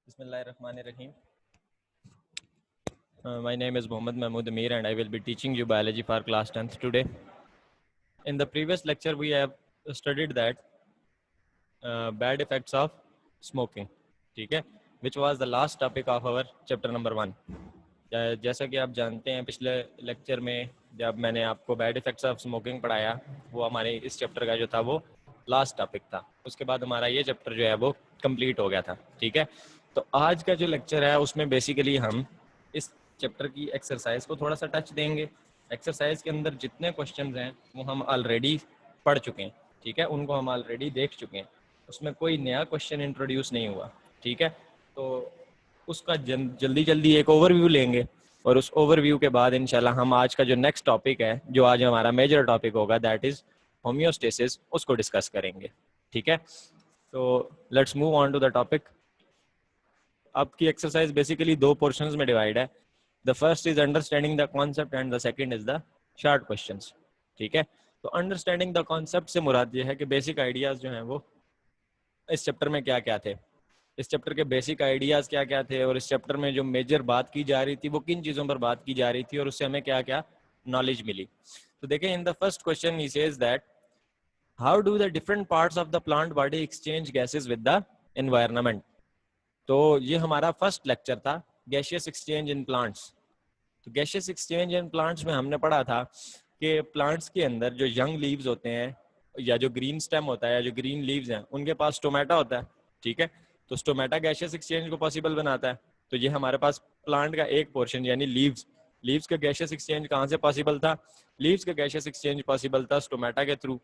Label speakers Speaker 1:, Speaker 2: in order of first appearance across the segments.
Speaker 1: Bismillahirrahmanirrahim. My name is Mohammad Mahmood Amir and I will be teaching you biology for class 10th today. In the previous lecture, we have studied that bad effects of smoking, ठीक है, which was the last topic of our chapter number 1. जैसा कि आप जानते हैं पिछले lecture में जब मैंने आपको बैड इफेक्ट्स ऑफ स्मोकिंग पढ़ाया वो हमारे इस चैप्टर का जो था वो लास्ट टॉपिक था. उसके बाद हमारा ये चैप्टर जो है वो कंप्लीट हो गया था. ठीक है, तो आज का जो लेक्चर है उसमें बेसिकली हम इस चैप्टर की एक्सरसाइज को थोड़ा सा टच देंगे. एक्सरसाइज के अंदर जितने क्वेश्चंस हैं वो हम ऑलरेडी पढ़ चुके हैं. ठीक है, उनको हम ऑलरेडी देख चुके हैं. उसमें कोई नया क्वेश्चन इंट्रोड्यूस नहीं हुआ. ठीक है, तो उसका जल्दी जल्दी एक ओवरव्यू लेंगे और उस ओवरव्यू के बाद इंशाल्लाह हम आज का जो नेक्स्ट टॉपिक है जो आज हमारा मेजर टॉपिक होगा दैट इज होम्योस्टेसिस, उसको डिस्कस करेंगे. ठीक है, तो let's move on to the topic. आपकी एक्सरसाइज बेसिकली दो पोर्शंस में डिवाइड है. The first is understanding the concept and the second is the short questions. ठीक है, तो अंडरस्टैंडिंग द कॉन्सेप्ट से मुराद ये है कि बेसिक आइडियाज जो हैं वो इस चैप्टर में क्या क्या थे, इस चैप्टर के बेसिक आइडियाज क्या क्या थे और इस चैप्टर में जो मेजर बात की जा रही थी वो किन चीज़ों पर बात की जा रही थी और उससे हमें क्या क्या नॉलेज मिली. तो देखें, in the first question he says that how do the different parts of the plant body exchange gases with the environment. तो ये हमारा फर्स्ट लेक्चर था, गैशियस एक्सचेंज इन प्लांट्स. तो गैशियस एक्सचेंज इन प्लांट्स में हमने पढ़ा था कि प्लांट्स के अंदर जो यंग लीव्स होते हैं या जो ग्रीन स्टेम होता है या जो ग्रीन लीव्स हैं उनके पास स्टोमेटा होता है. ठीक है, तो स्टोमेटा गैशियस एक्सचेंज को पॉसिबल बनाता है. तो ये हमारे पास प्लांट का एक पोर्शन यानी लीव्स का गैशियस एक्सचेंज कहाँ से पॉसिबल था? लीव्स का गैशियस एक्सचेंज पॉसिबल था स्टोमेटा के थ्रू.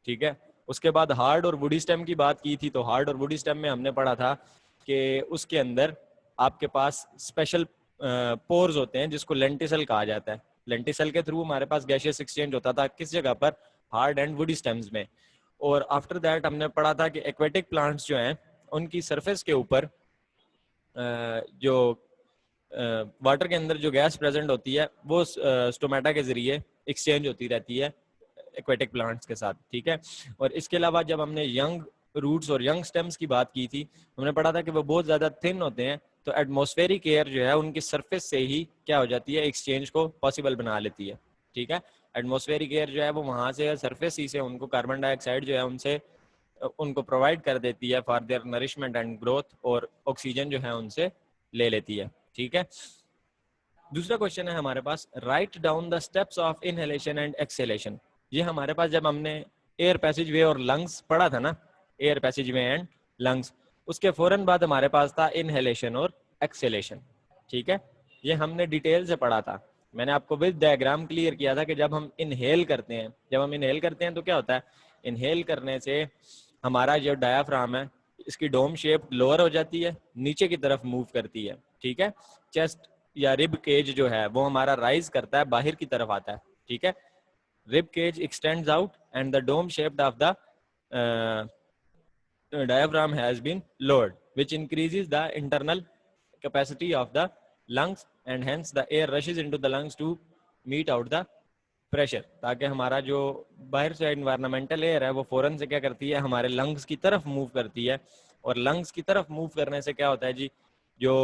Speaker 1: ठीक है, उसके बाद हार्ड और वुडी स्टेम की बात की थी. तो हार्ड और वुडी स्टेम में हमने पढ़ा था कि उसके अंदर आपके पास स्पेशल पोर्स होते हैं जिसको लेंटिसल कहा जाता है. लेंटिसल के थ्रू हमारे पास गैशियस एक्सचेंज होता था. किस जगह पर? हार्ड एंड वुडी स्टेम्स में. और आफ्टर दैट हमने पढ़ा था कि एक्वेटिक प्लांट्स जो हैं उनकी सरफेस के ऊपर जो वाटर के अंदर जो गैस प्रेजेंट होती है वो स्टोमेटा के जरिए एक्सचेंज होती रहती है एक्वेटिक प्लांट्स के साथ. ठीक है, और इसके अलावा जब हमने यंग रूट्स और यंग स्टेम्स की बात की थी हमने पढ़ा था कि वो बहुत ज़्यादा थिन होते हैं. तो एटमॉस्फेरिक एयर जो है उनकी सरफेस से ही क्या हो जाती है, एक्सचेंज को पॉसिबल बना लेती है. ठीक है, एटमॉस्फेरिक एयर जो है वो वहाँ से सरफेस ही से उनको कार्बन डाइऑक्साइड जो है उनसे उनको प्रोवाइड कर देती है for their nourishment and growth, और ऑक्सीजन जो है उनसे ले लेती है. ठीक है, दूसरा क्वेश्चन है हमारे पास, write down the steps of inhalation and exhalation. ये हमारे पास जब हमने एयर पैसेज वे और लंग्स पढ़ा था ना, air passage way and lungs, उसके फौरन बाद हमारे पास था इनहेलेशन और एक्सहेलेशन. ठीक है, ये हमने डिटेल से पढ़ा था. मैंने आपको विद डायग्राम क्लियर किया था कि जब हम इनहेल करते हैं तो क्या होता है, इनहेल करने से हमारा जो डायाफ्राम है इसकी डोम शेप लोअर हो जाती है, नीचे की तरफ मूव करती है. ठीक है, चेस्ट या रिब केज जो है वो हमारा राइज करता है, बाहर की तरफ आता है. ठीक है, rib cage extends out and the dome shaped of the diaphragm has been lowered, which increases the internal capacity of the lungs and hence the air rushes into the lungs to meet out the pressure. ताकि हमारा जो बाहर से environmental air है वो फौरन से क्या करती है, हमारे लंग्स की तरफ मूव करती है. और लंग्स की तरफ मूव करने से क्या होता है जी, जो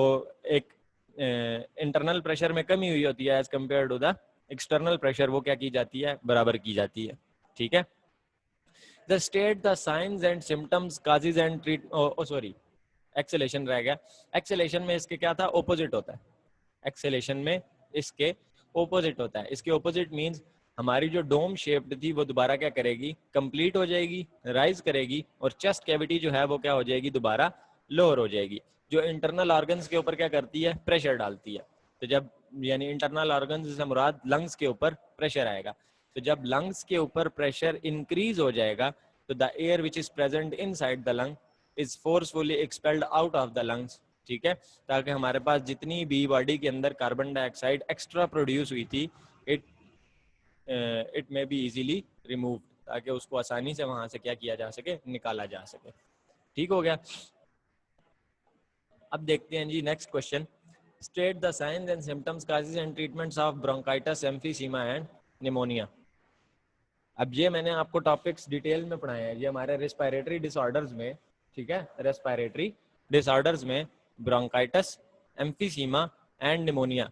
Speaker 1: एक इंटरनल प्रेशर में कमी हुई होती है as compare to the external pressure, वो क्या की जाती है, बराबर की जाती है. ठीक है, the state the signs and symptoms causes and treat sorry acceleration रह गया. एक्सेलेशन में इसके क्या था, ओपोजिट होता है. एक्सेलेशन में इसके ओपोजिट होता है. इसके ओपोजिट मींस हमारी जो डोम शेप्ड थी वो दोबारा क्या करेगी, कंप्लीट हो जाएगी, राइज करेगी और चेस्ट कैविटी जो है वो क्या हो जाएगी, दोबारा लोअर हो जाएगी. जो इंटरनल ऑर्गन्स के ऊपर क्या करती है, प्रेशर डालती है. तो जब यानी इंटरनल ऑर्गन्स से मुराद लंग्स के ऊपर प्रेशर आएगा. तो जब लंग्स के ऊपर प्रेशर इंक्रीज हो जाएगा तो the air which is present inside the lung is forcefully expelled out of the lungs. ठीक है, ताकि हमारे पास जितनी भी बॉडी के अंदर कार्बन डाइऑक्साइड एक्स्ट्रा प्रोड्यूस हुई थी it may be easily remove, ताकि उसको आसानी से वहां से क्या किया जा सके, निकाला जा सके. ठीक हो गया. अब देखते हैं जी next question, state the signs and symptoms causes and treatments of bronchitis, emphysema and pneumonia. अब ये मैंने आपको टॉपिक्स डिटेल में पढ़ाए हैं. ये हमारे रेस्पिरेटरी डिसऑर्डर्स में, ठीक है, रेस्पिरेटरी डिसऑर्डर्स में bronchitis, emphysema and pneumonia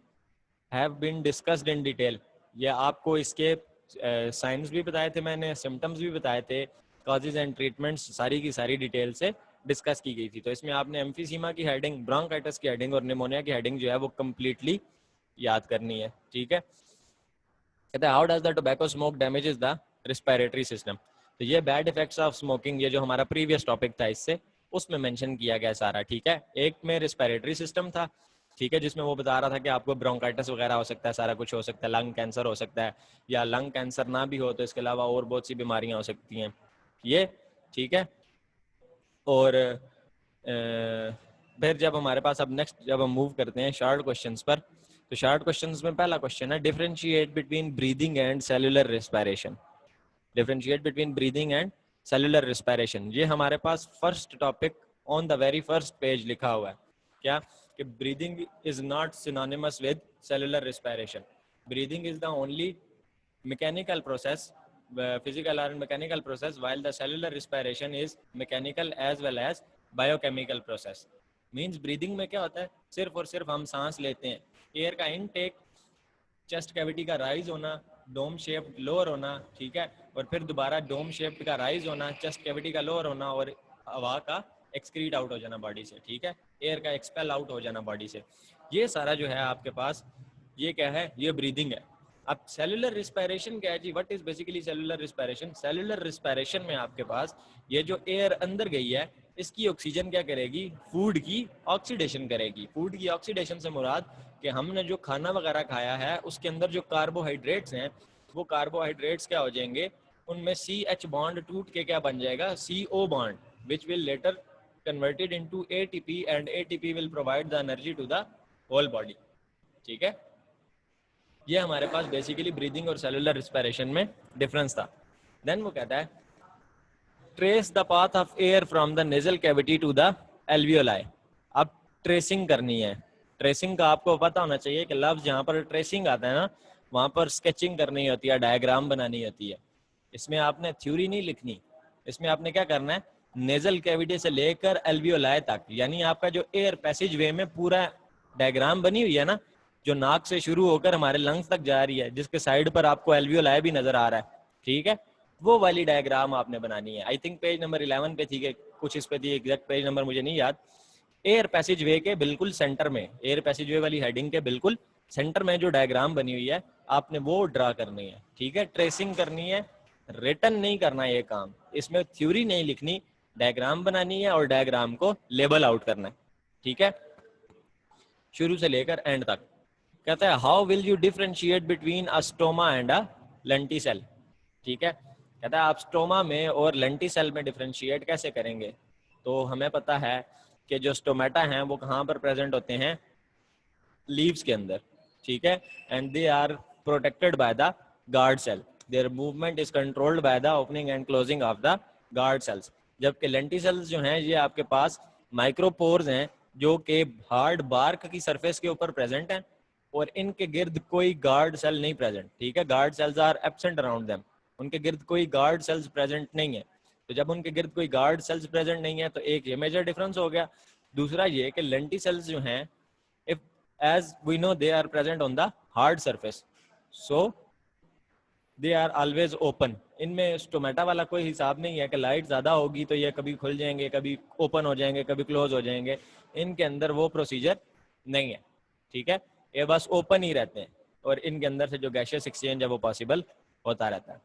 Speaker 1: have been discussed in detail. ये आपको इसके साइंस भी बताए थे मैंने, सिम्टम्स भी बताए थे, कॉजेज एंड ट्रीटमेंट्स सारी की सारी डिटेल से डिस्कस की गई थी. तो इसमें आपने एम्फीसीमा की हेडिंग, ब्रोंकाइटिस की हेडिंग और निमोनिया की हेडिंग जो है वो कंप्लीटली याद करनी है. ठीक है. कहते हैं how does the tobacco smoke damages the respiratory system. तो ये बैड इफेक्ट्स ऑफ स्मोकिंग, ये जो हमारा प्रीवियस टॉपिक था इससे, उसमें मेंशन किया गया सारा. ठीक है. एक में रिस्पिरेटरी सिस्टम था, ठीक है, जिसमें वो बता रहा था कि आपको ब्रोंकाइटिस वगैरह हो सकता है, सारा कुछ हो सकता है, लंग कैंसर हो सकता है, या लंग कैंसर ना भी हो तो इसके अलावा और बहुत सी बीमारियां हो सकती हैं ये. ठीक है. और फिर जब हमारे पास अब नेक्स्ट जब हम मूव करते हैं शॉर्ट क्वेश्चंस पर, तो शॉर्ट क्वेश्चंस में पहला क्वेश्चन है differentiate between breathing and cellular respiration. Differentiate between breathing and cellular respiration, ये हमारे पास first topic on the very first page लिखा हुआ है. क्या कि breathing is not synonymous with cellular respiration. Breathing is the only mechanical process, physical or mechanical process, while the cellular respiration is mechanical as well as biochemical process. Means breathing में क्या होता है, सिर्फ और सिर्फ हम सांस लेते हैं, एयर का इनटेक, चेस्ट कैविटी का राइज होना, डोम शेप लोअर होना, ठीक है, और फिर दोबारा डोम शेप का राइज होना, चेस्ट कैविटी का लोअर होना, और हवा का एक्सक्रीट आउट हो जाना बॉडी से. ठीक है. एयर का एक्सपेल आउट हो जाना बॉडी से. ये सारा जो है आपके पास, ये क्या है, ये ब्रीदिंग है. अब सेलुलर रिस्पिरेशन क्या है जी, what is basically cellular respiration. Cellular respiration में आपके पास ये जो एयर अंदर गई है, इसकी ऑक्सीजन क्या करेगी, फूड की ऑक्सीडेशन करेगी. फूड की ऑक्सीडेशन से मुराद कि हमने जो खाना वगैरह खाया है उसके अंदर जो कार्बोहाइड्रेट्स हैं, वो कार्बोहाइड्रेट्स क्या हो जाएंगे, उनमें CH बॉन्ड टूट के क्या बन जाएगा, CO bond, which will later converted into ATP and ATP will provide the energy to the whole body. ठीक है. ये हमारे पास बेसिकली ब्रीदिंग और सेलुलर रिस्पिरेशन में डिफरेंस था. देन वो कहता है trace the path of air from the nasal cavity to the alveoli. अब ट्रेसिंग करनी है. ट्रेसिंग का आपको पता होना चाहिए कि लफ्ज जहाँ पर ट्रेसिंग आता है ना, वहाँ पर स्केचिंग करनी होती है, डायग्राम बनानी होती है. इसमें आपने थ्योरी नहीं लिखनी, इसमें आपने क्या करना है, नेजल कैविटी से लेकर एल्वियोलाई तक, यानी आपका जो एयर पैसेज वे में पूरा डायग्राम बनी हुई है ना, जो नाक से शुरू होकर हमारे लंग्स तक जा रही है, जिसके साइड पर आपको एल्वियोलाई भी नजर आ रहा है. ठीक है. वो वाली डायग्राम आपने बनानी है. आई थिंक पेज नंबर 11 पे थी, कुछ इस पे थी, एग्जैक्ट पेज नंबर मुझे नहीं याद. एयर पैसेज वे के बिल्कुल सेंटर में, एयर पैसेज वे वाली हेडिंग के बिल्कुल सेंटर में जो डायग्राम बनी हुई है, आपने वो ड्रा करनी है. ठीक है. ट्रेसिंग करनी है, रिटर्न नहीं करना ये काम. इसमें थ्योरी नहीं लिखनी, डायग्राम बनानी है और डायग्राम को लेबल आउट करना है. ठीक है. शुरू से लेकर एंड तक. कहता है how will you differentiate between a stoma and a lenticel. ठीक है. कहता है आप स्टोमा में और लेंटिसेल में डिफरेंशिएट कैसे करेंगे. तो हमें पता है कि जो स्टोमेटा हैं वो कहाँ पर प्रेजेंट होते हैं, लीव्स के अंदर. ठीक है. And they are protected by the guard cell. Their movement is controlled by the opening and closing of the guard cells. जबकि लेंटिसेल्स जो हैं ये आपके पास माइक्रोपोर्स हैं जो कि हार्ड बार्क की सरफेस के ऊपर प्रेजेंट हैं, और इनके गिर्द कोई गार्ड सेल नहीं प्रेजेंट. ठीक है. Guard cells are absent around them. उनके गिर्द कोई गार्ड सेल्स प्रेजेंट नहीं है. तो जब उनके गिर्द कोई गार्ड सेल्स प्रेजेंट नहीं है, तो एक ये मेजर डिफरेंस हो गया. दूसरा ये कि लेंटी सेल्स जो हैं, if as we know they are present on the hard surface, so they are always open. इनमें स्टोमेटा वाला कोई हिसाब नहीं है कि लाइट ज्यादा होगी तो ये कभी खुल जाएंगे, कभी ओपन हो जाएंगे, कभी क्लोज हो जाएंगे. इनके अंदर वो प्रोसीजर नहीं है. ठीक है. ये बस ओपन ही रहते हैं, और इनके अंदर से जो गैशियस एक्सचेंज है वो पॉसिबल होता रहता है.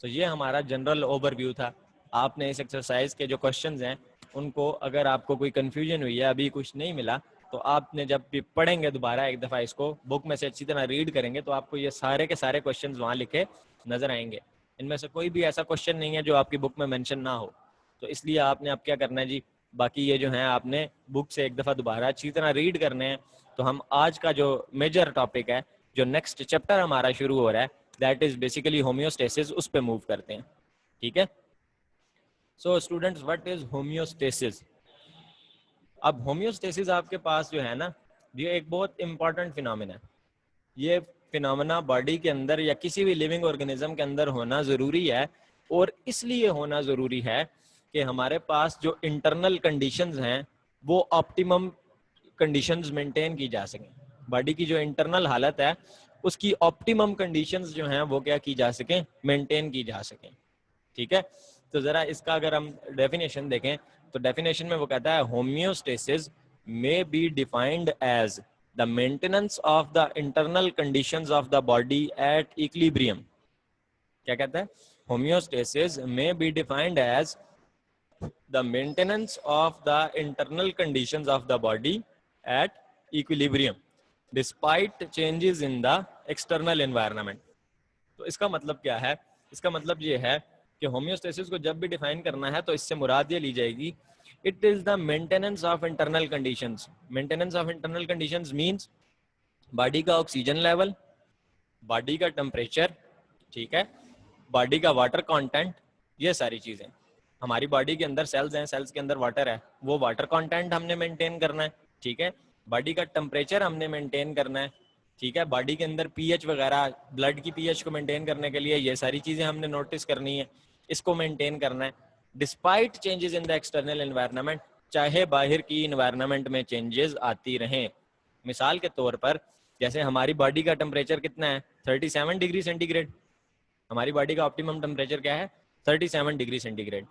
Speaker 1: तो ये हमारा जनरल ओवरव्यू था. आपने इस एक्सरसाइज के जो क्वेश्चंस हैं उनको, अगर आपको कोई कंफ्यूजन हुई है, अभी कुछ नहीं मिला, तो आपने जब भी पढ़ेंगे दोबारा एक दफ़ा इसको बुक में से अच्छी तरह रीड करेंगे, तो आपको ये सारे के सारे क्वेश्चंस वहाँ लिखे नजर आएंगे. इनमें से कोई भी ऐसा क्वेश्चन नहीं है जो आपकी बुक में मेंशन ना हो. तो इसलिए आपने अब क्या करना है जी, बाकी ये जो है आपने बुक से एक दफ़ा दोबारा अच्छी तरह रीड करने हैं. तो हम आज का जो मेजर टॉपिक है, जो नेक्स्ट चैप्टर हमारा शुरू हो रहा है, दैट इज बेसिकली होम्योस्टेसिस, उस पे मूव करते हैं. ठीक है. So students, what is homeostasis. अब होम्योस्टेसिस आपके पास जो है ना, ये एक बहुत इंपॉर्टेंट फिनोमेना है. ये फिनोमेना बॉडी के अंदर या किसी भी लिविंग ऑर्गेनिज्म के अंदर होना ज़रूरी है, और इसलिए होना ज़रूरी है कि हमारे पास जो इंटरनल कंडीशंस हैं वो ऑप्टिमम कंडीशंस मेंटेन की जा सकें, बॉडी की जो इंटरनल हालत है उसकी ऑप्टिमम कंडीशंस जो हैं वो क्या की जा सकें, मेंटेन की जा सकें। ठीक है, तो जरा इसका अगर हम डेफिनेशन देखें तो डेफिनेशन में वो कहता है homeostasis may be defined as the maintenance of the internal conditions of the body at equilibrium. क्या कहता है, homeostasis may be defined as the maintenance of the internal conditions of the body at equilibrium despite changes in the external environment। तो इसका मतलब क्या है, इसका मतलब ये है कि होम्योस्टेसिस को जब भी डिफाइन करना है तो इससे मुराद ये ली जाएगी, it is the maintenance of internal conditions. Maintenance of internal conditions means body का ऑक्सीजन लेवल, बॉडी का टेम्परेचर, ठीक है, बॉडी का वाटर कंटेंट, ये सारी चीजें। हमारी बॉडी के अंदर सेल्स हैं, सेल्स के अंदर वाटर है, वो वाटर कंटेंट हमने मेंटेन करना है। ठीक है, बॉडी का टेम्परेचर हमने मेंटेन करना है। ठीक है, बॉडी के अंदर पीएच वगैरह, ब्लड की पीएच को मेंटेन करने के लिए ये सारी चीजें हमने नोटिस करनी है, इसको मेंटेन करना है despite changes in the external environment, चाहे बाहर की एनवायरनमेंट में चेंजेस आती रहें। मिसाल के तौर पर जैसे हमारी बॉडी का टेम्परेचर कितना है, 37 डिग्री सेंटीग्रेड। हमारी बॉडी का ऑप्टिमम टेम्परेचर क्या है, 37 degree centigrade.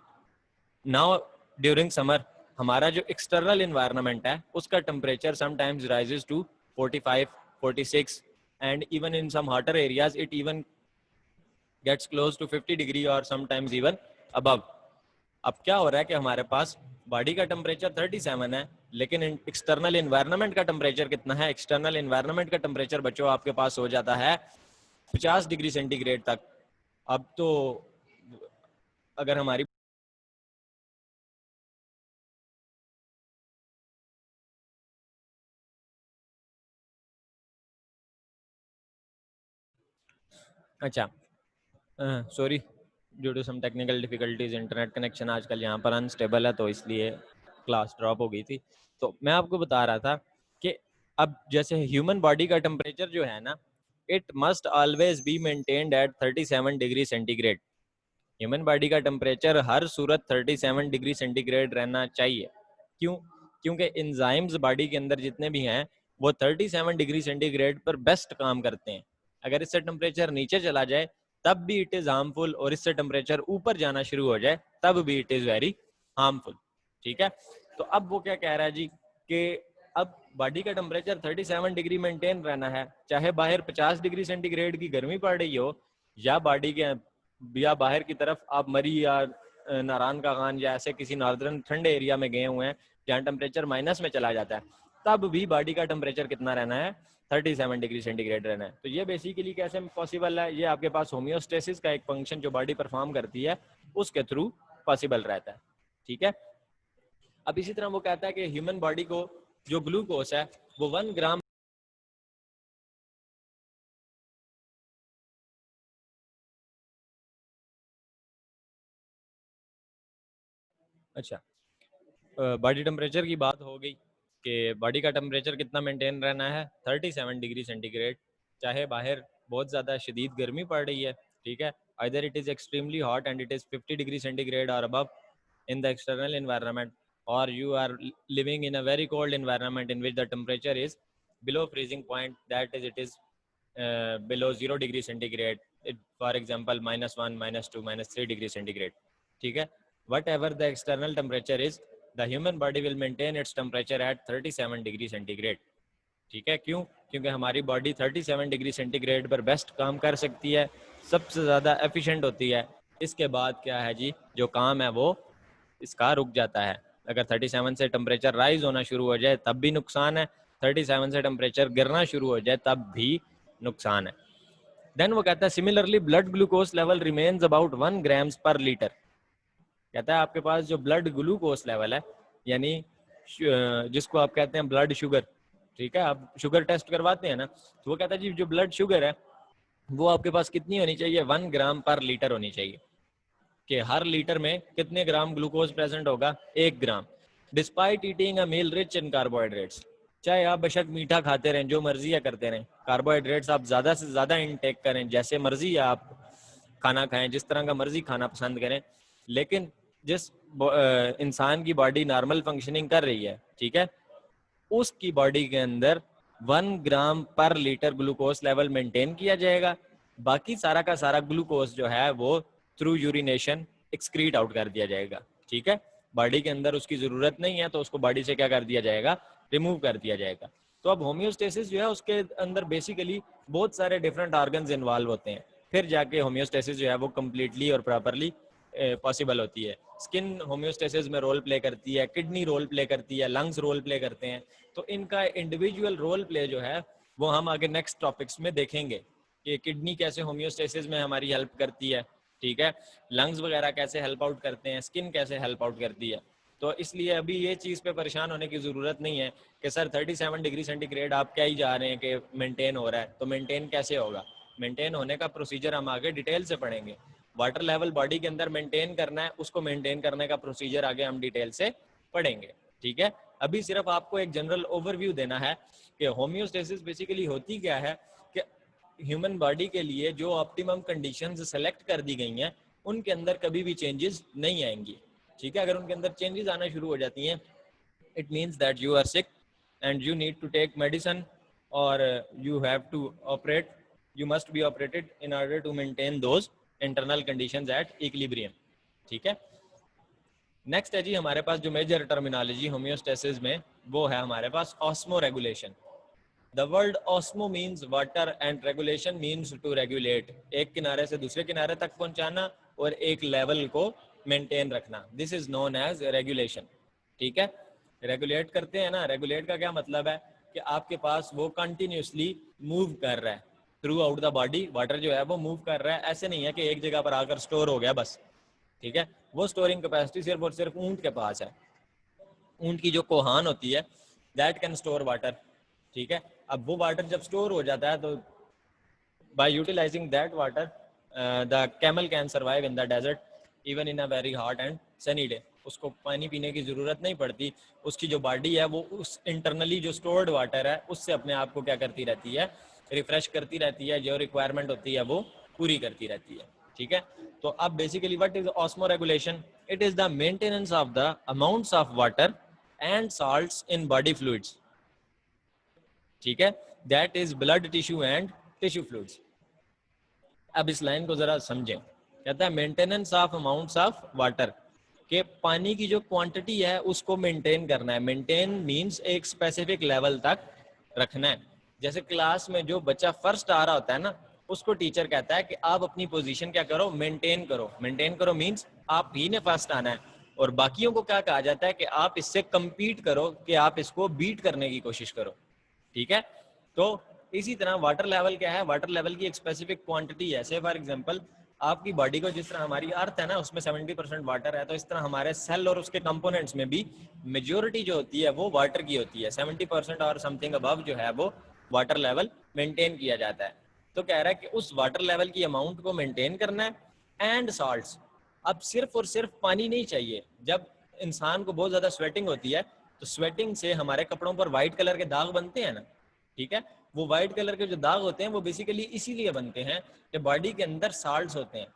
Speaker 1: Now during summer हमारा जो एक्सटर्नल एनवायरनमेंट है उसका temperature sometimes rises to 45, 46 and even in some hotter areas it even gets close to 50 degree और समटाइम्स इवन अबव। अब क्या हो रहा है कि हमारे पास बॉडी का टेम्परेचर 37 है, लेकिन एक्सटर्नल एनवायरनमेंट का टेम्परेचर कितना है, एक्सटर्नल एनवायरनमेंट का टेम्परेचर बच्चों आपके पास हो जाता है 50 डिग्री सेंटीग्रेड तक। अब तो अगर हमारी अच्छा sorry, due to some technical difficulties, internet connection आजकल यहाँ पर अनस्टेबल है तो इसलिए क्लास ड्रॉप हो गई थी। तो मैं आपको बता रहा था कि अब जैसे ह्यूमन बॉडी का टेम्परेचर जो है ना, it must always be maintained eight 37 degree centigrade. Human body का टेम्परेचर हर सूरत 37 डिग्री सेंटीग्रेड रहना चाहिए। क्यों? क्योंकि एंजाइम्स बॉडी के अंदर जितने भी हैं वो 37 डिग्री सेंटीग्रेड पर बेस्ट काम करते हैं। अगर इससे टेम्परेचर नीचे चला जाए तब भी इट इज हार्मफुल, और इससे टेम्परेचर ऊपर जाना शुरू हो जाए तब भी इट इज वेरी हार्मफुल। ठीक है, तो अब वो क्या कह रहा है जी कि अब बॉडी का टेम्परेचर 37 डिग्री मेंटेन रहना है, चाहे बाहर 50 डिग्री सेंटीग्रेड की गर्मी पड़ रही हो या बॉडी के या बाहर की तरफ आप मरी या नारायण का खान या ऐसे किसी नॉर्दर्न ठंडे एरिया में गए हुए हैं जहाँ टेम्परेचर माइनस में चला जाता है, तब भी बॉडी का टेम्परेचर कितना रहना है, 37 डिग्री सेंटीग्रेड रहना है। तो ये बेसिकली कैसे पॉसिबल है, ये आपके पास होम्योस्टेसिस का एक फंक्शन जो बॉडी परफॉर्म करती है उसके थ्रू पॉसिबल रहता है। ठीक है, अब इसी तरह वो कहता है कि ह्यूमन बॉडी को जो ग्लूकोज है वो 1 ग्राम, अच्छा बॉडी टेम्परेचर की बात हो गई कि बॉडी का टेम्परेचर कितना मेंटेन रहना है, 37 डिग्री सेंटीग्रेड, चाहे बाहर बहुत ज़्यादा शदीद गर्मी पड़ रही है। ठीक है, either it is extremely hot and it is 50 degree centigrade और above in the external environment, or you are living in a very cold environment in which the temperature is below freezing point, that is it is below 0 degree centigrade, for example -1, -2, -3 degree centigrade. ठीक है, whatever the external temperature is, the human body will maintain its temperature at 37 degree centigrade. ठीक है, क्यों? क्योंकि हमारी body 37 degree centigrade पर best काम कर सकती है, सबसे ज़्यादा एफिशिएंट होती है। इसके बाद क्या है जी, जो काम है वो इसका रुक जाता है। अगर 37 से टेम्परेचर राइज होना शुरू हो जाए तब भी नुकसान है, 37 से टेम्परेचर गिरना शुरू हो जाए तब भी नुकसान है। देन वो कहता है similarly blood glucose level remains about 1 grams पर लीटर। कहता है आपके पास जो ब्लड ग्लूकोज लेवल है, यानी जिसको आप कहते हैं ब्लड शुगर, ठीक है, आप शुगर टेस्ट करवाते हैं ना, तो वो कहता है जी जो ब्लड शुगर है वो आपके पास कितनी होनी चाहिए, 1 ग्राम पर लीटर होनी चाहिए, कि हर लीटर में कितने ग्राम ग्लूकोज प्रेजेंट होगा, 1 gram. Despite eating a meal rich in carbohydrates, चाहे आप बेशक मीठा खाते रहें, जो मर्जी है करते रहें, कार्बोहाइड्रेट्स आप ज़्यादा से ज़्यादा इनटेक करें, जैसे मर्जी आप खाना खाएं, जिस तरह का मर्जी खाना पसंद करें, लेकिन जिस इंसान की बॉडी नॉर्मल फंक्शनिंग कर रही है, ठीक है, उसकी बॉडी के अंदर 1 ग्राम पर लीटर ग्लूकोज लेवल मेंटेन किया जाएगा। बाकी सारा का सारा ग्लूकोज जो है वो थ्रू यूरिनेशन एक्सक्रीट आउट कर दिया जाएगा। ठीक है, बॉडी के अंदर उसकी जरूरत नहीं है तो उसको बॉडी से क्या कर दिया जाएगा, रिमूव कर दिया जाएगा। तो अब होम्योस्टेसिस जो है उसके अंदर बेसिकली बहुत सारे डिफरेंट ऑर्गन्स इन्वॉल्व होते हैं, फिर जाके होम्योस्टेसिस जो है वो कम्प्लीटली और प्रॉपरली पॉसिबल होती है। स्किन होम्योस्टेसिस में रोल प्ले करती है, किडनी रोल प्ले करती है, लंग्स रोल प्ले करते हैं। तो इनका इंडिविजुअल रोल प्ले जो है वो हम आगे नेक्स्ट टॉपिक्स में देखेंगे कि किडनी कैसे होम्योस्टेसिस में हमारी हेल्प करती है, ठीक है, लंग्स वगैरह कैसे हेल्प आउट करते हैं, स्किन कैसे हेल्प आउट करती है। तो इसलिए अभी ये चीज़ पे परेशान होने की ज़रूरत नहीं है कि सर 37 डिग्री सेंटीग्रेड आप क्या ही जा रहे हैं कि मेंटेन हो रहा है, तो मेंटेन कैसे होगा। मेंटेन होने का प्रोसीजर हम आगे डिटेल से पढ़ेंगे। वाटर लेवल बॉडी के अंदर मेंटेन करना है, उसको मेंटेन करने का प्रोसीजर आगे हम डिटेल से पढ़ेंगे। ठीक है, अभी सिर्फ आपको एक जनरल ओवरव्यू देना है कि होम्योस्टेसिस बेसिकली होती क्या है, कि ह्यूमन बॉडी के लिए जो ऑप्टिमम कंडीशंस सेलेक्ट कर दी गई हैं उनके अंदर कभी भी चेंजेस नहीं आएंगी। ठीक है, अगर उनके अंदर चेंजेस आना शुरू हो जाती हैं, it means that you are sick and you need to take medicine और you have to operate, you must be operated in order to maintain those internal conditions at equilibrium. ठीक है, नेक्स्ट है जी हमारे पास जो मेजर टर्मिनोलॉजी होम्योस्टेसिस में वो है हमारे पास osmo regulation. The word osmo means water and regulation means to regulate, एक किनारे से दूसरे किनारे तक पहुंचाना और एक लेवल को मेंटेन रखना, this is known as regulation. ठीक है, रेगुलेट करते हैं ना, रेगुलेट का क्या मतलब है कि आपके पास वो कंटिन्यूसली मूव कर रहा है through out the body, water जो है वो मूव कर रहा है, ऐसे नहीं है कि एक जगह पर आकर स्टोर हो गया बस। ठीक है, वो स्टोरिंग कैपेसिटी सिर्फ और सिर्फ ऊंट के पास है। ऊंट की जो कोहान होती है दैट कैन स्टोर वाटर। ठीक है, अब वो वाटर जब स्टोर हो जाता है तो by utilizing that water the camel can survive in the desert even in a very hot and sunny day. उसको पानी पीने की जरूरत नहीं पड़ती, उसकी जो बॉडी है वो उस इंटरनली जो स्टोर्ड वाटर है उससे अपने आप को क्या करती रहती है, रिफ्रेश करती रहती है, जो रिक्वायरमेंट होती है वो पूरी करती रहती है। ठीक है, तो अब basically what is osmo regulation, it is the maintenance of the amounts of water and salts in body fluids. ठीक है, that is blood tissue and tissue fluids. अब इस लाइन को जरा समझें, कहता है maintenance of amounts of water, के पानी की जो क्वांटिटी है उसको मेंटेन करना है। मेंटेन मींस एक स्पेसिफिक लेवल तक रखना है। जैसे क्लास में जो बच्चा फर्स्ट आ रहा होता है ना, उसको टीचर कहता है कि आप अपनी पोजीशन क्या करो, मेंटेन करो। मेंटेन करो मींस आप ही ने फर्स्ट आना है, और बाकियों को क्या कहा जाता है कि आप इससे compete करो, कि आप इसको बीट करने की कोशिश करो। ठीक है, तो इसी तरह वाटर लेवल क्या है, वाटर लेवल की एक स्पेसिफिक क्वांटिटी है। से फॉर एग्जांपल आपकी बॉडी को जिस तरह हमारी अर्थ है ना उसमें 70% वाटर है, तो इस तरह हमारे सेल और उसके कंपोनेंट्स में भी मेजोरिटी जो होती है वो वाटर की होती है। 70% और समथिंग अबव जो है वो वाटर लेवल मेंटेन किया जाता है। तो कह रहा है कि उस वाटर लेवल की अमाउंट को मेंटेन करना है एंड सॉल्ट्स। अब सिर्फ और सिर्फ पानी नहीं चाहिए। जब इंसान को बहुत ज्यादा स्वेटिंग होती है तो स्वेटिंग से हमारे कपड़ों पर व्हाइट कलर के दाग बनते हैं ना, ठीक है, वो व्हाइट कलर के जो दाग होते हैं वो बेसिकली इसीलिए बनते हैं कि बॉडी के अंदर साल्ट्स होते हैं,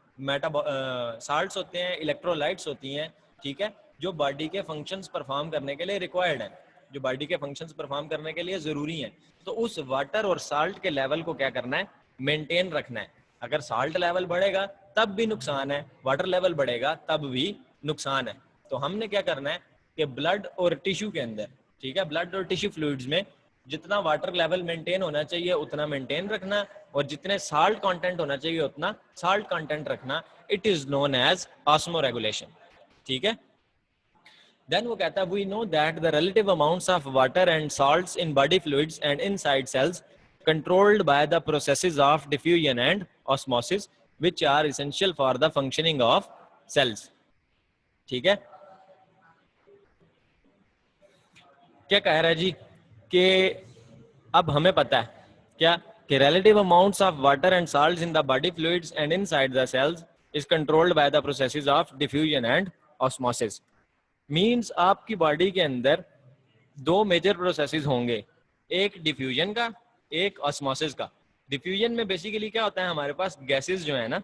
Speaker 1: साल्ट्स होते हैं, इलेक्ट्रोलाइट्स होती हैं, ठीक है, जो बॉडी के फंक्शंस परफॉर्म करने के लिए रिक्वायर्ड हैं, जो बॉडी के फंक्शंस परफॉर्म करने के लिए ज़रूरी हैं। तो उस वाटर और साल्ट के लेवल को क्या करना है, मेंटेन रखना है। अगर साल्ट लेवल बढ़ेगा तब भी नुकसान है, वाटर लेवल बढ़ेगा तब भी नुकसान है। तो हमने क्या करना है कि ब्लड और टिश्यू के अंदर, ठीक है, ब्लड और टिश्यू फ्लूइड्स में जितना वाटर लेवल मेंटेन होना चाहिए उतना मेंटेन रखना, और जितने साल्ट कंटेंट होना चाहिए उतना साल्ट कंटेंट रखना। It is known as osmoregulation. ठीक है, देन वो कहता है we know that the relative amounts of water and salts in body fluids and inside cells controlled by the processes of diffusion and osmosis which are essential for the functioning of cells। ठीक है, क्या कह रहा है जी कि अब हमें पता है क्या कि relative amounts of water and salts in the body fluids and inside the cells is controlled by the processes of diffusion and osmosis। Means आपकी बॉडी के अंदर दो मेजर प्रोसेसेस होंगे, एक डिफ्यूजन का, एक ऑस्मोसिस का। डिफ्यूजन में बेसिकली क्या होता है, हमारे पास गैसेस जो है ना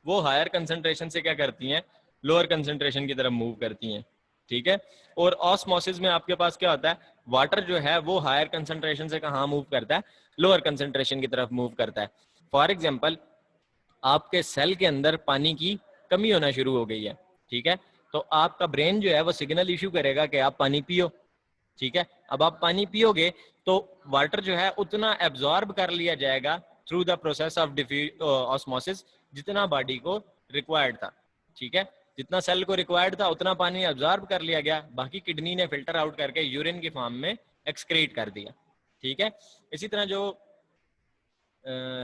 Speaker 1: वो हायर कंसंट्रेशन से क्या करती हैं, लोअर कंसंट्रेशन की तरफ मूव करती हैं। ठीक है। और ऑस्मोसिस में आपके पास क्या होता है, वाटर जो है वो हायर कंसंट्रेशन से कहाँ मूव करता है, लोअर कंसंट्रेशन की तरफ मूव करता है। फॉर एग्जांपल आपके सेल के अंदर पानी की कमी होना शुरू हो गई है, ठीक है, तो आपका ब्रेन जो है वो सिग्नल इश्यू करेगा कि आप पानी पियो, ठीक है। अब आप पानी पियोगे तो वाटर जो है उतना एब्जॉर्ब कर लिया जाएगा through the process of osmosis जितना बॉडी को रिक्वायर्ड था, ठीक है। जितना सेल को रिक्वायर्ड था उतना पानी एब्जॉर्ब कर लिया गया, बाकी किडनी ने फिल्टर आउट करके यूरिन की फॉर्म में एक्सक्रीट कर दिया, ठीक है। इसी तरह जो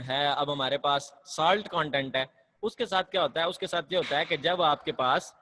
Speaker 1: है अब हमारे पास साल्ट कंटेंट है, उसके साथ क्या होता है, उसके साथ ये होता है कि जब आपके पास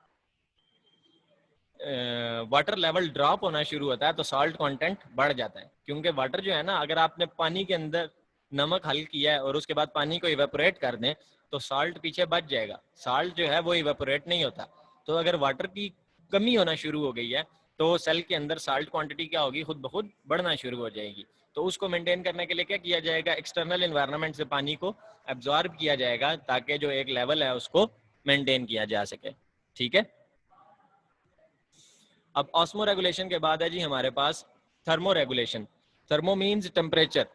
Speaker 1: वाटर लेवल ड्रॉप होना शुरू होता है तो साल्ट कंटेंट बढ़ जाता है, क्योंकि वाटर जो है ना, अगर आपने पानी के अंदर नमक हल किया है और उसके बाद पानी को इवेपोरेट कर दें तो साल्ट पीछे बच जाएगा, साल्ट जो है वो इवेपोरेट नहीं होता। तो अगर वाटर की कमी होना शुरू हो गई है तो सेल के अंदर साल्ट क्वांटिटी क्या होगी, खुद ब खुद बढ़ना शुरू हो जाएगी। तो उसको मेंटेन करने के लिए क्या किया जाएगा, एक्सटर्नल एनवायरनमेंट से पानी को एब्जॉर्ब किया जाएगा ताकि जो एक लेवल है उसको मेंटेन किया जा सके, ठीक है। अब ऑस्मो रेगुलेशन के बाद है जी हमारे पास thermo regulation. Thermo means temperature,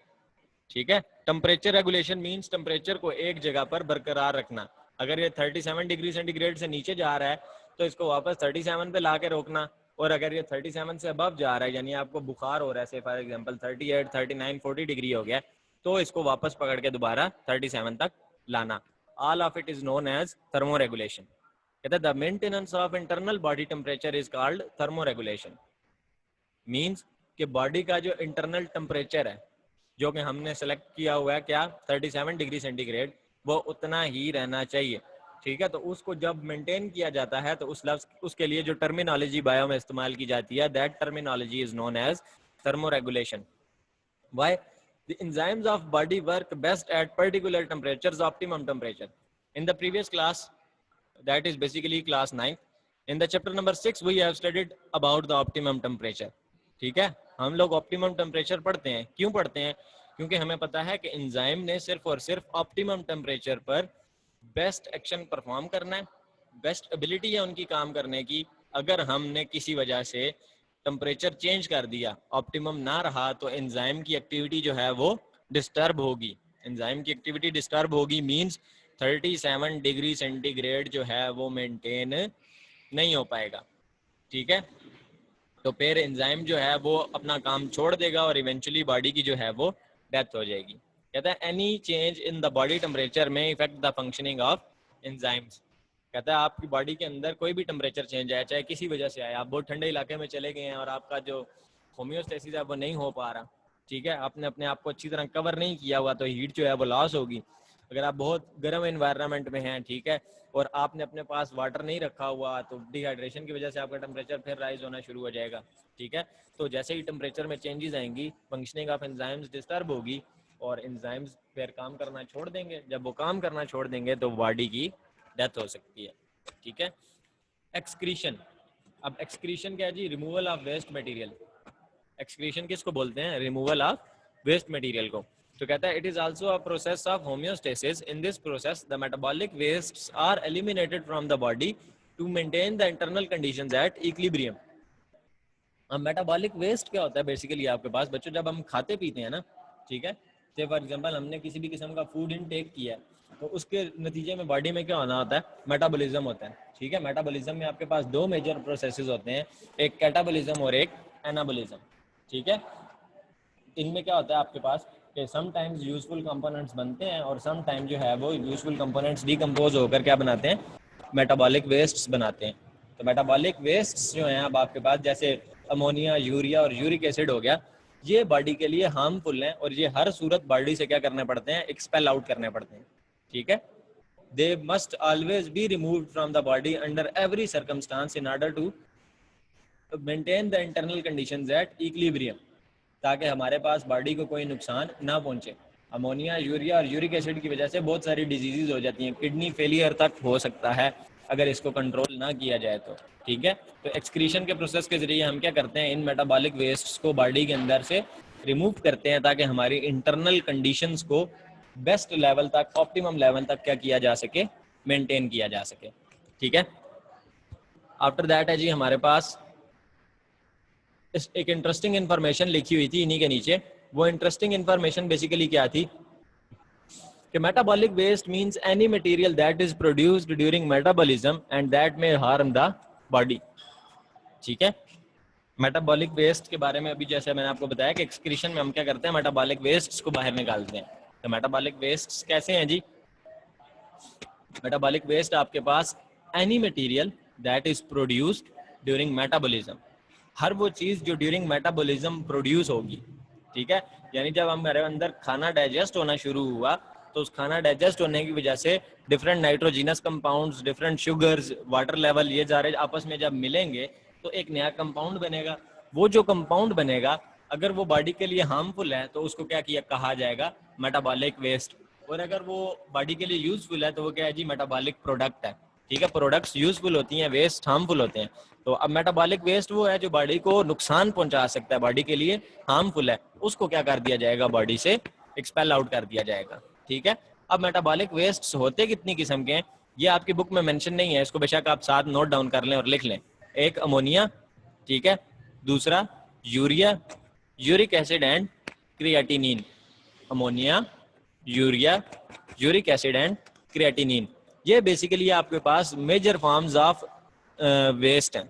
Speaker 1: ठीक है। टेम्परेचर रेगुलेशन मीन्स टेम्परेचर को एक जगह पर बरकरार रखना। अगर ये 37 डिग्री सेंटीग्रेड से नीचे जा रहा है तो इसको वापस 37 पे ला के रोकना, और अगर ये 37 से अबव जा रहा है, यानी आपको बुखार हो रहा है, से फॉर एग्जांपल 38, 39, 40 डिग्री हो गया, तो इसको वापस पकड़ के दोबारा 37 तक लाना। All of it is known as thermoregulation. कहते हैं the maintenance of internal body temperature is called thermoregulation. Means कि बॉडी का जो इंटरनल टेम्परेचर है जो कि हमने सेलेक्ट किया हुआ है क्या, 37 डिग्री सेंटीग्रेड, वो उतना ही रहना चाहिए, ठीक है। तो उसको जब मेंटेन किया जाता है तो उस लफ्ज उसके लिए जो टर्मिनोलॉजी बायो में इस्तेमाल की जाती है, that terminology is known as thermoregulation. Why the enzymes of body work best at particular temperatures, optimum temperature. In the previous class, that is basically class 9, in the chapter number 6 we have studied about the optimum temperature, ठीक है। हम लोग optimum temperature पढ़ते हैं, क्यों पढ़ते हैं, क्योंकि हमें पता है कि एंजाइम ने सिर्फ और सिर्फ ऑप्टिमम टेम्परेचर पर बेस्ट एक्शन परफॉर्म करना है, बेस्ट एबिलिटी है उनकी काम करने की। अगर हमने किसी वजह से टेम्परेचर चेंज कर दिया, ऑप्टिमम ना रहा, तो एंजाइम की एक्टिविटी जो है वो डिस्टर्ब होगी। एंजाइम की एक्टिविटी डिस्टर्ब होगी मींस 37 डिग्री सेंटीग्रेड जो है वो मेंटेन नहीं हो पाएगा, ठीक है। तो फिर एंजाइम जो है वो अपना काम छोड़ देगा और इवेंचुअली बॉडी की जो है वो डेथ हो जाएगी। कहता है any change in the body temperature में effect the functioning of enzymes. कहता है आपकी बॉडी के अंदर कोई भी टेम्परेचर चेंज आया, चाहे किसी वजह से आया, आप बहुत ठंडे इलाके में चले गए हैं और आपका जो होम्योस्टेसिस है वो नहीं हो पा रहा, ठीक है, आपने अपने आप को अच्छी तरह कवर नहीं किया हुआ, तो हीट जो है वो लॉस होगी। अगर आप बहुत गर्म एनवायरनमेंट में हैं, ठीक है, और आपने अपने पास वाटर नहीं रखा हुआ, तो डिहाइड्रेशन की वजह से आपका टेम्परेचर फिर राइज होना शुरू हो जाएगा, ठीक है। तो जैसे ही टेम्परेचर में चेंजेस आएंगी, फंक्शनिंग ऑफ एंजाइम्स डिस्टर्ब होगी और एंजाइम्स फिर काम करना छोड़ देंगे। जब वो काम करना छोड़ देंगे तो बॉडी की डेथ हो सकती है, ठीक है। एक्सक्रीशन। अब एक्सक्रीशन क्या है जी, removal of waste material. Excretion किसको बोलते हैं, रिमूवल ऑफ वेस्ट मटेरियल को। तो कहता है it is also a process of homeostasis. In this process the metabolic wastes are eliminated from the body to maintain the internal conditions at equilibrium. अब metabolic waste क्या होता है basically आपके पास बच्चों, जब हम खाते पीते हैं ना, ठीक है, जैसे फॉर एग्जांपल हमने किसी भी किस्म का फूड इनटेक किया है तो उसके नतीजे में बॉडी में क्या होना होता है, मेटाबॉलिज्म होता है, ठीक है। मेटाबॉलिज्म में आपके पास दो मेजर प्रोसेसेस होते हैं, एक कैटाबॉलिज्म और एक एनाबॉलिज्म, ठीक है। इनमें क्या होता है आपके पास कि सम टाइम्स यूजफुल कंपोनेंट्स बनते हैं और सम टाइम जो है वो यूजफुल कंपोनेंट्स डिकम्पोज होकर क्या बनाते हैं, मेटाबॉलिक वेस्ट्स बनाते हैं। तो मेटाबॉलिक वेस्ट्स जो हैं अब आपके पास जैसे अमोनिया, यूरिया और यूरिक एसिड हो गया, ये बॉडी के लिए हार्मफुल हैं और ये हर सूरत बॉडी से क्या करने पड़ते हैं, एक्सपेल आउट करने पड़ते हैं, ठीक है। They must always be removed from the body under every circumstance in order to maintain the internal conditions at equilibrium, ताकि हमारे पास बॉडी को कोई नुकसान ना पहुंचे। अमोनिया, यूरिया और यूरिक एसिड की वजह से बहुत सारी डिजीजेज हो जाती हैं, किडनी फेलियर तक हो सकता है अगर इसको कंट्रोल ना किया जाए तो, ठीक है। तो एक्सक्रीशन के प्रोसेस के जरिए हम क्या करते हैं, इन मेटाबॉलिक वेस्ट्स को बॉडी के अंदर से रिमूव करते हैं ताकि हमारी इंटरनल कंडीशंस को बेस्ट लेवल तक, ऑप्टिमम लेवल तक क्या किया जा सके, मेंटेन किया जा सके, ठीक है। आफ्टर दैट है जी हमारे पास एक इंटरेस्टिंग इंफॉर्मेशन लिखी हुई थी इन्हीं के नीचे। वो इंटरेस्टिंग इंफॉर्मेशन बेसिकली क्या थी कि metabolic waste means any material that is produced during metabolism and that may harm the body. ठीक है, मेटाबॉलिक वेस्ट के बारे में अभी जैसे मैंने आपको बताया कि एक्सक्रीशन में हम क्या करते हैं, मेटाबॉलिक वेस्ट को बाहर निकालते हैं। तो मेटाबॉलिक वेस्ट कैसे हैं जी? मेटाबॉलिक वेस्ट आपके पास any material that is produced during metabolism, हर वो चीज जो ड्यूरिंग मेटाबॉलिज्म प्रोड्यूस होगी। ठीक है, यानी जब हमारे अंदर खाना डाइजेस्ट होना शुरू हुआ तो उस खाना डाइजेस्ट होने की वजह से different nitrogenous compounds, different sugars, water level, ये सारे आपस में जब मिलेंगे तो एक नया कंपाउंड बनेगा। वो जो कंपाउंड बनेगा अगर वो बॉडी के लिए हार्मफुल है तो उसको क्या किया कहा जाएगा, मेटाबॉलिक वेस्ट। और अगर वो बॉडी के लिए यूजफुल है तो वो क्या है जी, मेटाबॉलिक प्रोडक्ट है। ठीक है, प्रोडक्ट्स यूजफुल होती हैं, वेस्ट हार्मफुल होते हैं। तो अब मेटाबॉलिक वेस्ट वो है जो बॉडी को नुकसान पहुंचा सकता है, बॉडी के लिए हार्मफुल है, उसको क्या कर दिया जाएगा, बॉडी से एक्सपेल आउट कर दिया जाएगा। ठीक है, अब मेटाबॉलिक वेस्ट होते कितनी किस्म के हैं ये आपकी बुक में मेंशन नहीं है, इसको बेशक आप साथ नोट डाउन कर लें और लिख लें। एक अमोनिया, ठीक है, दूसरा urea, uric acid and creatinine. Ammonia, urea, uric acid and creatinine, ये बेसिकली आपके पास मेजर फॉर्म्स ऑफ वेस्ट हैं।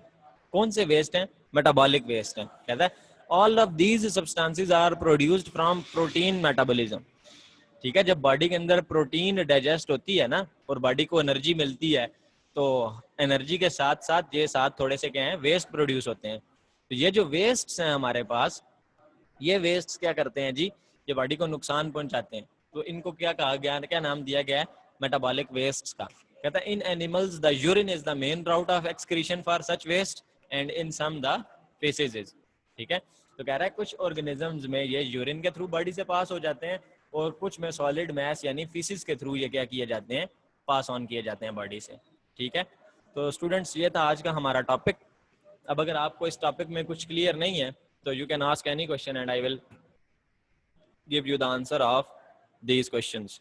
Speaker 1: कौन से वेस्ट हैं? मेटाबॉलिक वेस्ट हैं। कहता है all of these substances are produced from protein metabolism. ठीक है, जब बॉडी के अंदर प्रोटीन डाइजेस्ट होती है ना और बॉडी को एनर्जी मिलती है तो एनर्जी के साथ साथ ये साथ थोड़े से क्या हैं, वेस्ट प्रोड्यूस होते हैं। तो ये जो वेस्ट हैं हमारे पास, ये वेस्ट क्या करते हैं जी, ये बॉडी को नुकसान पहुंचाते हैं। तो इनको क्या कहा गया, क्या नाम दिया गया है, मेटाबॉलिक वेस्ट का। कहता है in animals the urine is the main route of excretion for such waste and in some the faeces is. ठीक है, तो कह रहा है कुछ ऑर्गेनिजम्स में ये यूरिन के थ्रू बॉडी से पास हो जाते हैं और कुछ में सॉलिड मैस यानी फीसिस के थ्रू ये क्या किए जाते हैं, पास ऑन किए जाते हैं बॉडी से। ठीक है, तो स्टूडेंट्स ये था आज का हमारा टॉपिक। अब अगर आपको इस टॉपिक में कुछ क्लियर नहीं है तो you can ask any question and I will give you the answer of these questions.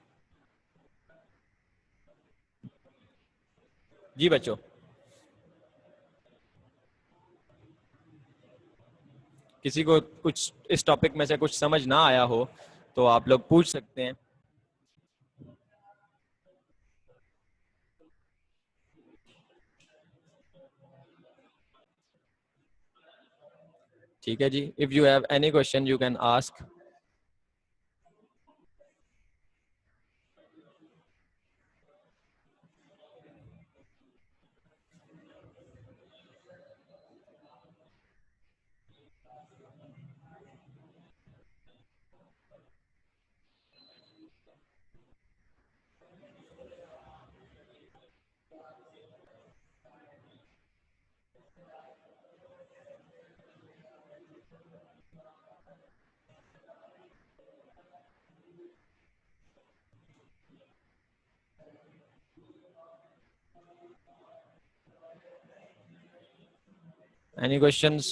Speaker 1: जी बच्चों, किसी को कुछ इस टॉपिक में से कुछ समझ ना आया हो तो आप लोग पूछ सकते हैं। ठीक है जी, if you have any question you can ask. Any questions?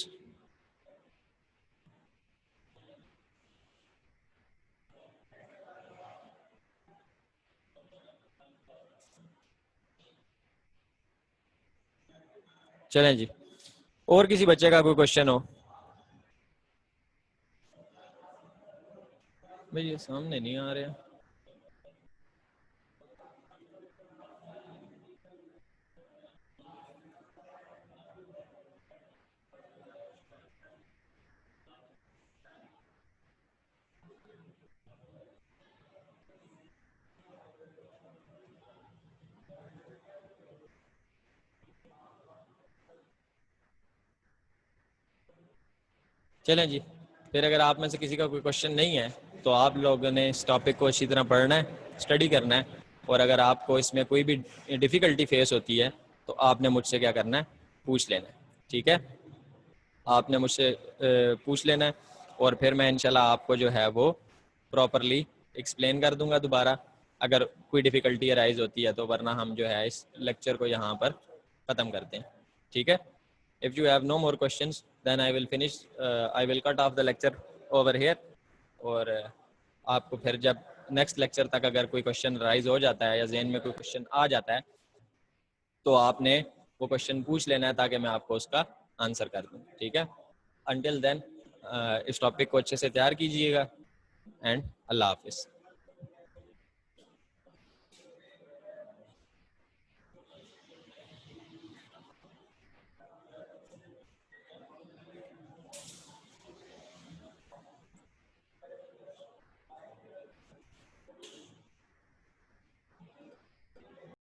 Speaker 1: चलें जी, और किसी बच्चे का कोई क्वेश्चन हो? भाई ये सामने नहीं आ रहा। चलें जी, फिर अगर आप में से किसी का कोई क्वेश्चन नहीं है तो आप लोगों ने इस टॉपिक को अच्छी तरह पढ़ना है, स्टडी करना है, और अगर आपको इसमें कोई भी डिफ़िकल्टी फेस होती है तो आपने मुझसे क्या करना है, पूछ लेना है। ठीक है, आपने मुझसे पूछ लेना है और फिर मैं इंशाल्लाह आपको जो है वो प्रॉपरली एक्सप्लेन कर दूंगा दोबारा अगर कोई डिफ़िकल्टी अराइज होती है तो, वरना हम जो है इस लेक्चर को यहाँ पर ख़त्म करते हैं। ठीक है, if you have no more questions then I will finish, I will cut off the lecture over here। और आपको फिर जब नेक्स्ट लेक्चर तक अगर कोई क्वेश्चन राइज हो जाता है या जहन में कोई क्वेश्चन आ जाता है तो आपने वो क्वेश्चन पूछ लेना है ताकि मैं आपको उसका आंसर कर दूं। ठीक है, Until then, इस टॉपिक को अच्छे से तैयार कीजिएगा एंड अल्लाह हाफिज़.